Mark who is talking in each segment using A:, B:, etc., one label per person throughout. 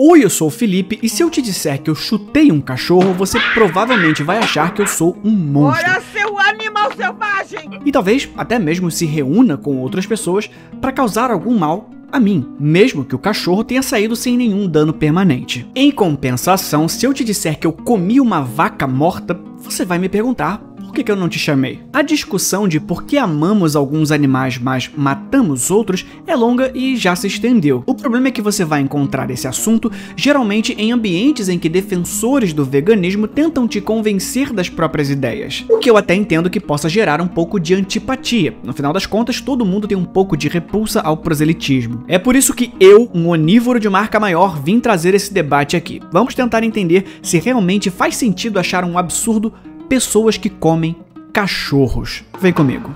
A: Oi, eu sou o Felipe e se eu te disser que eu chutei um cachorro, você provavelmente vai achar que eu sou um monstro.
B: Olha, seu animal selvagem!
A: E talvez até mesmo se reúna com outras pessoas para causar algum mal a mim, mesmo que o cachorro tenha saído sem nenhum dano permanente. Em compensação, se eu te disser que eu comi uma vaca morta, você vai me perguntar: por que eu não te chamei? A discussão de por que amamos alguns animais, mas matamos outros é longa e já se estendeu. O problema é que você vai encontrar esse assunto geralmente em ambientes em que defensores do veganismo tentam te convencer das próprias ideias. O que eu até entendo que possa gerar um pouco de antipatia. No final das contas, todo mundo tem um pouco de repulsa ao proselitismo. É por isso que eu, um onívoro de marca maior, vim trazer esse debate aqui. Vamos tentar entender se realmente faz sentido achar um absurdo pessoas que comem cachorros. Vem comigo.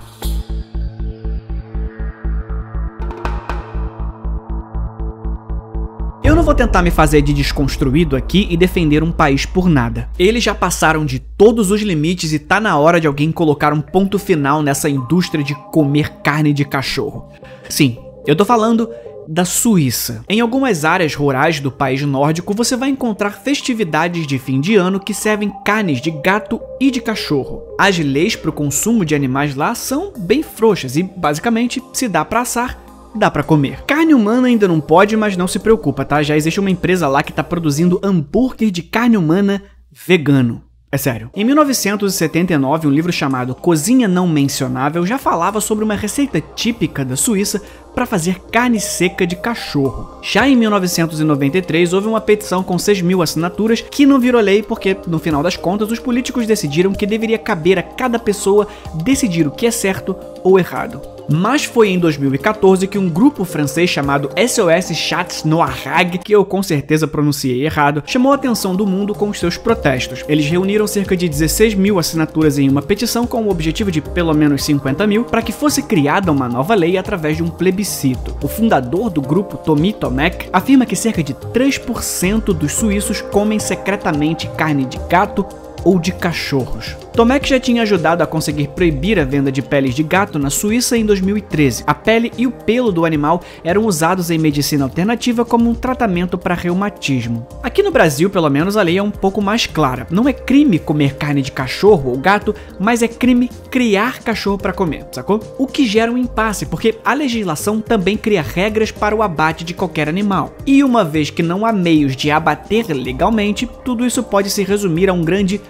A: Eu não vou tentar me fazer de desconstruído aqui e defender um país por nada. Eles já passaram de todos os limites e tá na hora de alguém colocar um ponto final nessa indústria de comer carne de cachorro. Sim, eu tô falando da Suíça. Em algumas áreas rurais do país nórdico, você vai encontrar festividades de fim de ano que servem carnes de gato e de cachorro. As leis para o consumo de animais lá são bem frouxas e, basicamente, se dá para assar, dá pra comer. Carne humana ainda não pode, mas não se preocupa, tá? Já existe uma empresa lá que tá produzindo hambúrguer de carne humana vegano. É sério. Em 1979, um livro chamado Cozinha Não Mencionável já falava sobre uma receita típica da Suíça para fazer carne seca de cachorro. Já em 1993, houve uma petição com 6.000 assinaturas que não virou lei porque, no final das contas, os políticos decidiram que deveria caber a cada pessoa decidir o que é certo ou errado. Mas foi em 2014 que um grupo francês chamado SOS Chats Noirag, que eu com certeza pronunciei errado, chamou a atenção do mundo com os seus protestos. Eles reuniram cerca de 16.000 assinaturas em uma petição com o objetivo de pelo menos 50.000 para que fosse criada uma nova lei através de um plebiscito. O fundador do grupo, Tommy Tomek, afirma que cerca de 3% dos suíços comem secretamente carne de gato ou de cachorros. Tomek já tinha ajudado a conseguir proibir a venda de peles de gato na Suíça em 2013. A pele e o pelo do animal eram usados em medicina alternativa como um tratamento para reumatismo. Aqui no Brasil, pelo menos, a lei é um pouco mais clara. Não é crime comer carne de cachorro ou gato, mas é crime criar cachorro para comer, sacou? O que gera um impasse, porque a legislação também cria regras para o abate de qualquer animal. E uma vez que não há meios de abater legalmente, tudo isso pode se resumir a um grande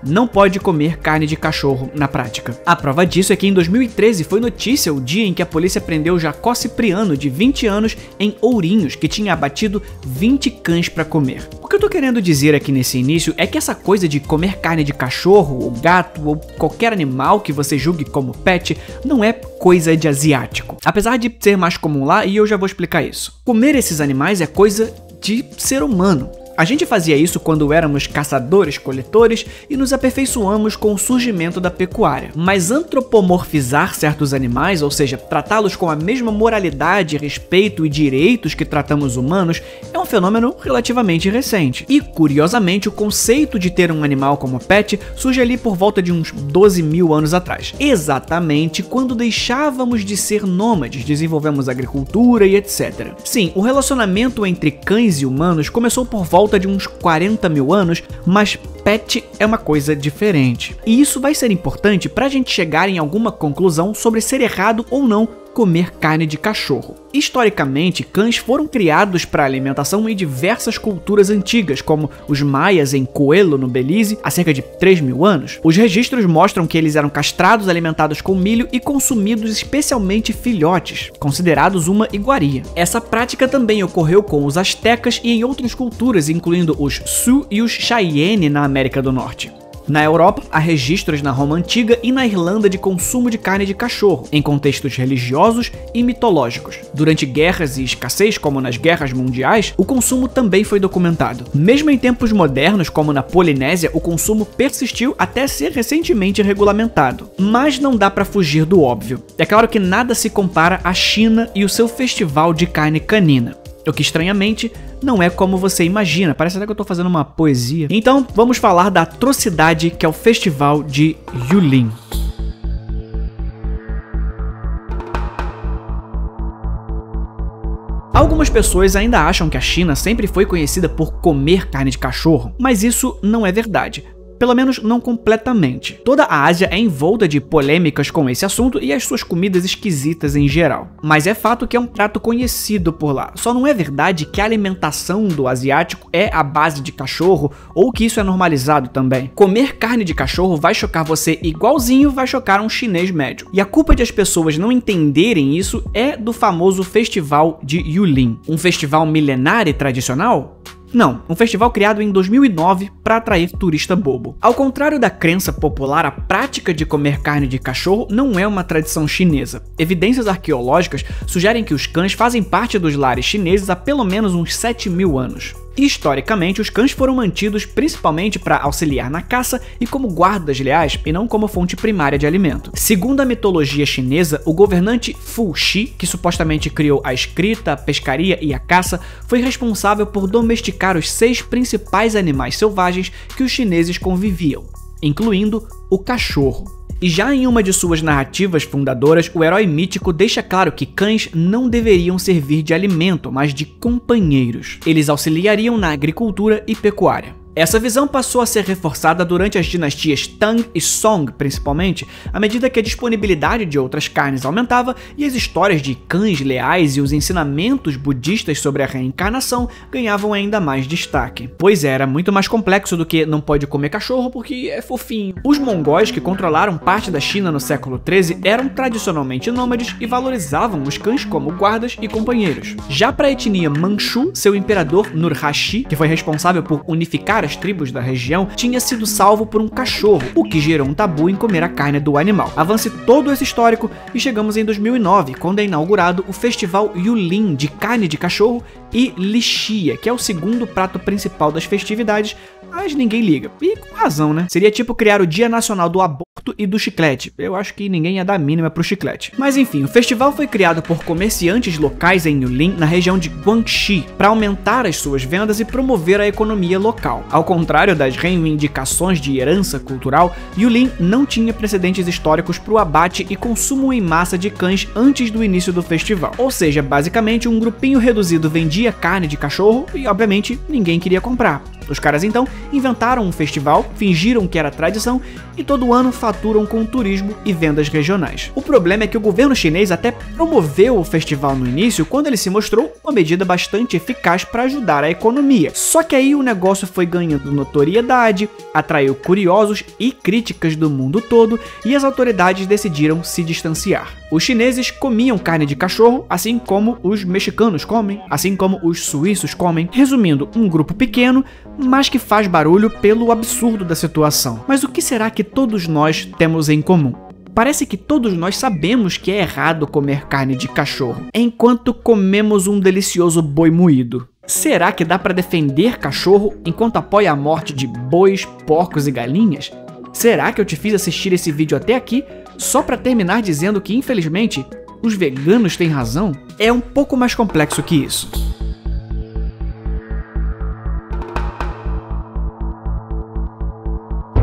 A: não pode comer carne de cachorro na prática. A prova disso é que em 2013 foi notícia o dia em que a polícia prendeu Jacó Cipriano, de 20 anos, em Ourinhos, que tinha abatido 20 cães para comer. O que eu tô querendo dizer aqui nesse início é que essa coisa de comer carne de cachorro, ou gato, ou qualquer animal que você julgue como pet, não é coisa de asiático. Apesar de ser mais comum lá, e eu já vou explicar isso. Comer esses animais é coisa de ser humano. A gente fazia isso quando éramos caçadores-coletores e nos aperfeiçoamos com o surgimento da pecuária. Mas antropomorfizar certos animais, ou seja, tratá-los com a mesma moralidade, respeito e direitos que tratamos humanos, é um fenômeno relativamente recente. E, curiosamente, o conceito de ter um animal como pet surge ali por volta de uns 12.000 anos atrás. Exatamente quando deixávamos de ser nômades, desenvolvemos agricultura e etc. Sim, o relacionamento entre cães e humanos começou por volta de uns 40.000 anos, mas pet é uma coisa diferente. E isso vai ser importante para a gente chegar em alguma conclusão sobre ser errado ou não comer carne de cachorro. Historicamente, cães foram criados para alimentação em diversas culturas antigas, como os maias em Coelho, no Belize, há cerca de 3.000 anos. Os registros mostram que eles eram castrados, alimentados com milho e consumidos especialmente filhotes, considerados uma iguaria. Essa prática também ocorreu com os astecas e em outras culturas, incluindo os Sioux e os Cheyenne na América do Norte. Na Europa, há registros na Roma Antiga e na Irlanda de consumo de carne de cachorro, em contextos religiosos e mitológicos. Durante guerras e escassez, como nas guerras mundiais, o consumo também foi documentado. Mesmo em tempos modernos, como na Polinésia, o consumo persistiu até ser recentemente regulamentado. Mas não dá para fugir do óbvio. É claro que nada se compara à China e o seu festival de carne canina. O que, estranhamente, não é como você imagina. Parece até que eu tô fazendo uma poesia. Então, vamos falar da atrocidade que é o Festival de Yulin. Algumas pessoas ainda acham que a China sempre foi conhecida por comer carne de cachorro, mas isso não é verdade. Pelo menos não completamente. Toda a Ásia é envolta de polêmicas com esse assunto e as suas comidas esquisitas em geral. Mas é fato que é um prato conhecido por lá. Só não é verdade que a alimentação do asiático é à base de cachorro ou que isso é normalizado também. Comer carne de cachorro vai chocar você igualzinho vai chocar um chinês médio. E a culpa de as pessoas não entenderem isso é do famoso Festival de Yulin. Um festival milenar e tradicional? Não, um festival criado em 2009 para atrair turista bobo. Ao contrário da crença popular, a prática de comer carne de cachorro não é uma tradição chinesa. Evidências arqueológicas sugerem que os cães fazem parte dos lares chineses há pelo menos uns 7.000 anos. Historicamente, os cães foram mantidos principalmente para auxiliar na caça e como guardas leais, e não como fonte primária de alimento. Segundo a mitologia chinesa, o governante Fu Xi, que supostamente criou a escrita, a pescaria e a caça, foi responsável por domesticar os 6 principais animais selvagens que os chineses conviviam, incluindo o cachorro. E já em uma de suas narrativas fundadoras, o herói mítico deixa claro que cães não deveriam servir de alimento, mas de companheiros. Eles auxiliariam na agricultura e pecuária. Essa visão passou a ser reforçada durante as dinastias Tang e Song, principalmente, à medida que a disponibilidade de outras carnes aumentava e as histórias de cães leais e os ensinamentos budistas sobre a reencarnação ganhavam ainda mais destaque. Pois era muito mais complexo do que não pode comer cachorro porque é fofinho. Os mongóis, que controlaram parte da China no século XIII, eram tradicionalmente nômades e valorizavam os cães como guardas e companheiros. Já para a etnia Manchu, seu imperador Nurhaci, que foi responsável por unificar as tribos da região, tinha sido salvo por um cachorro, o que gerou um tabu em comer a carne do animal. Avance todo esse histórico e chegamos em 2009, quando é inaugurado o Festival Yulin de carne de cachorro e lixia, que é o segundo prato principal das festividades, mas ninguém liga. E com razão, né? Seria tipo criar o Dia Nacional do Aborto e do Chiclete. Eu acho que ninguém ia dar mínima pro chiclete. Mas enfim, o festival foi criado por comerciantes locais em Yulin, na região de Guangxi, para aumentar as suas vendas e promover a economia local. Ao contrário das reivindicações de herança cultural, Yulin não tinha precedentes históricos para o abate e consumo em massa de cães antes do início do festival. Ou seja, basicamente um grupinho reduzido vendia carne de cachorro e, obviamente, ninguém queria comprar. Os caras então inventaram um festival, fingiram que era tradição e todo ano faturam com turismo e vendas regionais. O problema é que o governo chinês até promoveu o festival no início quando ele se mostrou uma medida bastante eficaz para ajudar a economia. Só que aí o negócio foi ganhando notoriedade, atraiu curiosos e críticas do mundo todo e as autoridades decidiram se distanciar. Os chineses comiam carne de cachorro, assim como os mexicanos comem, assim como os suíços comem. Resumindo, um grupo pequeno, mas que faz barulho pelo absurdo da situação. Mas o que será que todos nós temos em comum? Parece que todos nós sabemos que é errado comer carne de cachorro, enquanto comemos um delicioso boi moído. Será que dá para defender cachorro enquanto apoia a morte de bois, porcos e galinhas? Será que eu te fiz assistir esse vídeo até aqui só para terminar dizendo que, infelizmente, os veganos têm razão? É um pouco mais complexo que isso.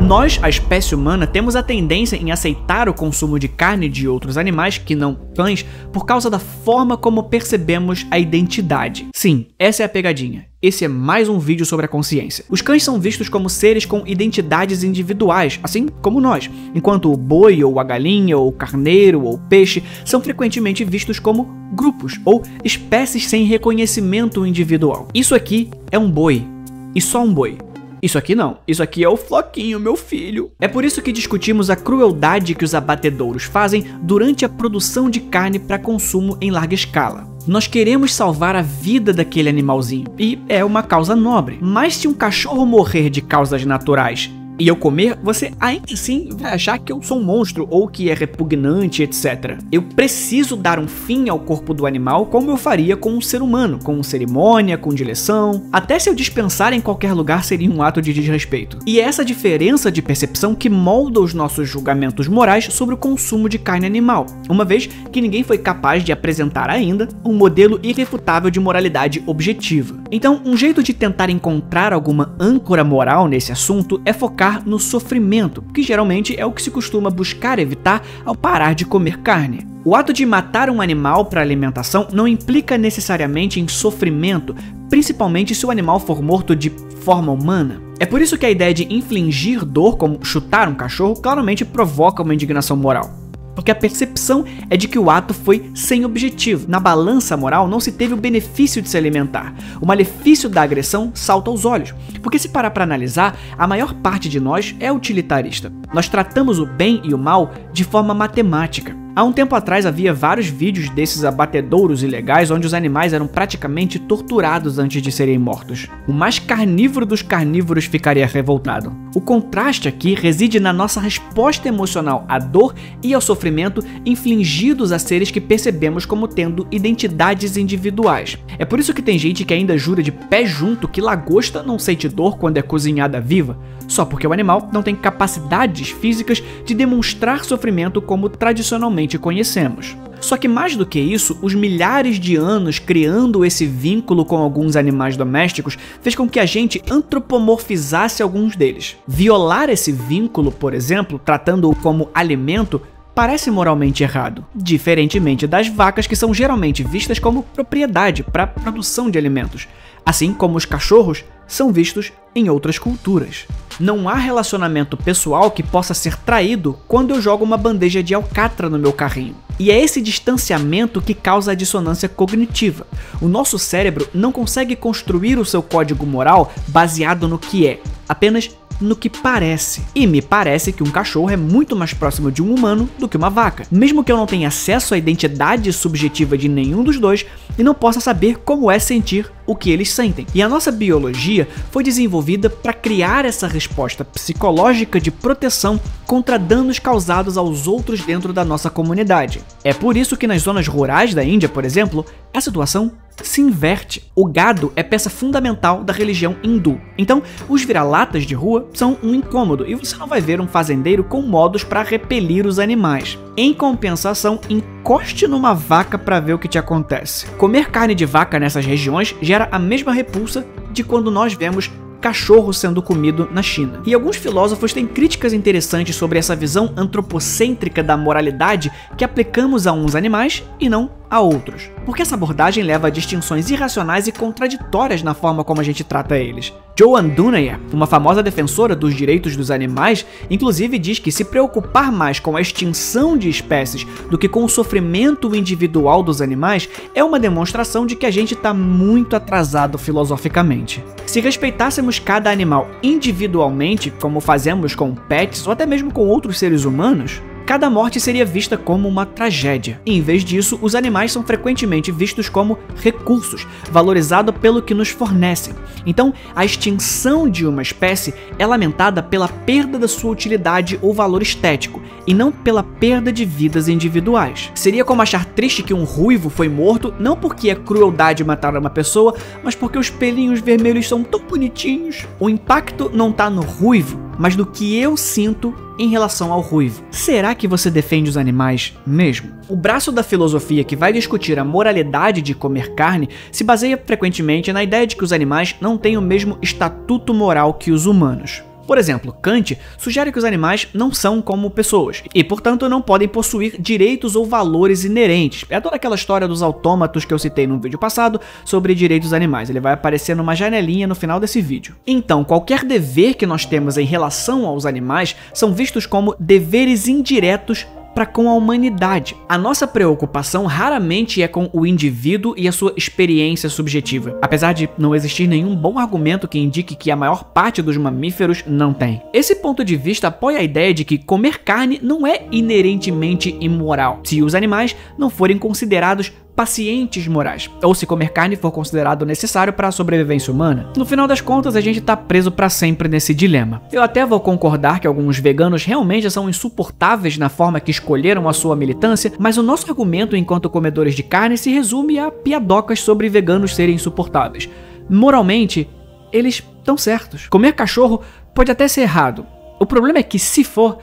A: Nós, a espécie humana, temos a tendência em aceitar o consumo de carne de outros animais, que não cães, por causa da forma como percebemos a identidade. Sim, essa é a pegadinha. Esse é mais um vídeo sobre a consciência. Os cães são vistos como seres com identidades individuais, assim como nós, enquanto o boi, ou a galinha, ou o carneiro, ou o peixe são frequentemente vistos como grupos, ou espécies sem reconhecimento individual. Isso aqui é um boi, e só um boi. Isso aqui não, isso aqui é o Floquinho, meu filho. É por isso que discutimos a crueldade que os abatedouros fazem durante a produção de carne para consumo em larga escala. Nós queremos salvar a vida daquele animalzinho, e é uma causa nobre. Mas se um cachorro morrer de causas naturais e eu comer, você ainda assim vai achar que eu sou um monstro ou que é repugnante, etc. Eu preciso dar um fim ao corpo do animal como eu faria com um ser humano, com cerimônia, com dileção. Até se eu dispensar em qualquer lugar seria um ato de desrespeito. E é essa diferença de percepção que molda os nossos julgamentos morais sobre o consumo de carne animal, uma vez que ninguém foi capaz de apresentar ainda um modelo irrefutável de moralidade objetiva. Então, um jeito de tentar encontrar alguma âncora moral nesse assunto é focar no sofrimento, que geralmente é o que se costuma buscar evitar ao parar de comer carne. O ato de matar um animal para alimentação não implica necessariamente em sofrimento, principalmente se o animal for morto de forma humana. É por isso que a ideia de infligir dor, como chutar um cachorro, claramente provoca uma indignação moral. Porque a percepção é de que o ato foi sem objetivo. Na balança moral não se teve o benefício de se alimentar. O malefício da agressão salta aos olhos. Porque se parar para analisar, a maior parte de nós é utilitarista. Nós tratamos o bem e o mal de forma matemática. Há um tempo atrás havia vários vídeos desses abatedouros ilegais onde os animais eram praticamente torturados antes de serem mortos. O mais carnívoro dos carnívoros ficaria revoltado. O contraste aqui reside na nossa resposta emocional à dor e ao sofrimento infligidos a seres que percebemos como tendo identidades individuais. É por isso que tem gente que ainda jura de pé junto que lagosta não sente dor quando é cozinhada viva, só porque o animal não tem capacidades físicas de demonstrar sofrimento como tradicionalmente conhecemos. Só que mais do que isso, os milhares de anos criando esse vínculo com alguns animais domésticos fez com que a gente antropomorfizasse alguns deles. Violar esse vínculo, por exemplo, tratando-o como alimento, parece moralmente errado, diferentemente das vacas que são geralmente vistas como propriedade para a produção de alimentos, assim como os cachorros são vistos em outras culturas. Não há relacionamento pessoal que possa ser traído quando eu jogo uma bandeja de alcatra no meu carrinho. E é esse distanciamento que causa a dissonância cognitiva. O nosso cérebro não consegue construir o seu código moral baseado no que é, apenas no que parece. E me parece que um cachorro é muito mais próximo de um humano do que uma vaca. Mesmo que eu não tenha acesso à identidade subjetiva de nenhum dos dois e não possa saber como é sentir o que eles sentem. E a nossa biologia foi desenvolvida para criar essa resposta psicológica de proteção contra danos causados aos outros dentro da nossa comunidade. É por isso que nas zonas rurais da Índia, por exemplo, a situação se inverte. O gado é peça fundamental da religião hindu. Então, os vira-latas de rua são um incômodo e você não vai ver um fazendeiro com modos para repelir os animais. Em compensação, encoste numa vaca para ver o que te acontece. Comer carne de vaca nessas regiões gera a mesma repulsa de quando nós vemos cachorro sendo comido na China. E alguns filósofos têm críticas interessantes sobre essa visão antropocêntrica da moralidade que aplicamos a uns animais e não a outros. Porque essa abordagem leva a distinções irracionais e contraditórias na forma como a gente trata eles. Joan Dunayer, uma famosa defensora dos direitos dos animais, inclusive diz que se preocupar mais com a extinção de espécies do que com o sofrimento individual dos animais é uma demonstração de que a gente está muito atrasado filosoficamente. Se respeitássemos cada animal individualmente, como fazemos com pets ou até mesmo com outros seres humanos, cada morte seria vista como uma tragédia. E, em vez disso, os animais são frequentemente vistos como recursos, valorizados pelo que nos fornecem. Então, a extinção de uma espécie é lamentada pela perda da sua utilidade ou valor estético, e não pela perda de vidas individuais. Seria como achar triste que um ruivo foi morto, não porque é crueldade matar uma pessoa, mas porque os pelinhos vermelhos são tão bonitinhos. O impacto não está no ruivo, mas no que eu sinto em relação ao ruivo. Será que você defende os animais mesmo? O braço da filosofia que vai discutir a moralidade de comer carne se baseia frequentemente na ideia de que os animais não têm o mesmo estatuto moral que os humanos. Por exemplo, Kant sugere que os animais não são como pessoas e, portanto, não podem possuir direitos ou valores inerentes. É toda aquela história dos autômatos que eu citei no vídeo passado sobre direitos dos animais. Ele vai aparecer numa janelinha no final desse vídeo. Então, qualquer dever que nós temos em relação aos animais são vistos como deveres indiretos para com a humanidade. A nossa preocupação raramente é com o indivíduo e a sua experiência subjetiva, apesar de não existir nenhum bom argumento que indique que a maior parte dos mamíferos não tem. Esse ponto de vista apoia a ideia de que comer carne não é inerentemente imoral, se os animais não forem considerados pacientes morais, ou se comer carne for considerado necessário para a sobrevivência humana. No final das contas, a gente tá preso para sempre nesse dilema. Eu até vou concordar que alguns veganos realmente são insuportáveis na forma que escolheram a sua militância, mas o nosso argumento enquanto comedores de carne se resume a piadocas sobre veganos serem insuportáveis. Moralmente, eles estão certos. Comer cachorro pode até ser errado. O problema é que, se for,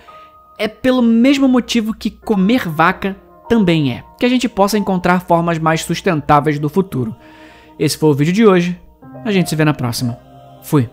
A: é pelo mesmo motivo que comer vaca também é, que a gente possa encontrar formas mais sustentáveis do futuro. Esse foi o vídeo de hoje A gente se vê na próxima. Fui.